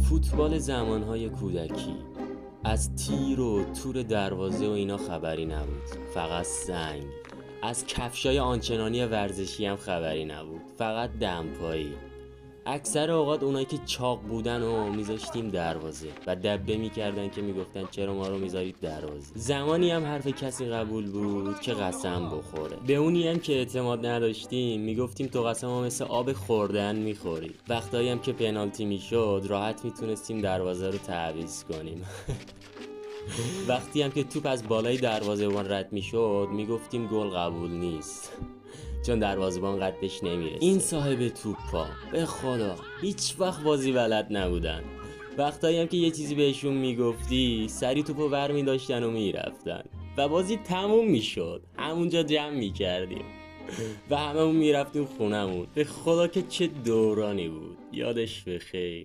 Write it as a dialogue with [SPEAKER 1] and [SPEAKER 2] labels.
[SPEAKER 1] فوتبال زمانهای کودکی، از تیر و تور دروازه و اینا خبری نبود، فقط سنگ. از کفشای آنچنانی ورزشی هم خبری نبود، فقط دمپایی. اکثر اوقات اونایی که چاق بودن و میذاشتیم دروازه و دبه میکردن که میگفتن چرا ما رو میذارید دروازه. زمانی هم حرف کسی قبول بود که قسم بخوره. به اونی هم که اعتماد نداشتیم میگفتیم تو قسم ها مثل آب خوردن میخوری. وقتایی هم که پنالتی میشد راحت میتونستیم دروازه رو تعویض کنیم. وقتی هم که توپ از بالای دروازه‌بان رد میشد میگفتیم گل قبول نیست، چون دروازه‌بان قدش نمیرسه. این صاحب توپا به خدا هیچ وقت بازی بلد نبودن. وقتایی هم که یه چیزی بهشون میگفتی سری توپو ور میداشتن و میرفتن و بازی تموم میشد. همونجا جمع میکردیم و هممون میرفتیم خونمون. به خدا که چه دورانی بود، یادش بخیر.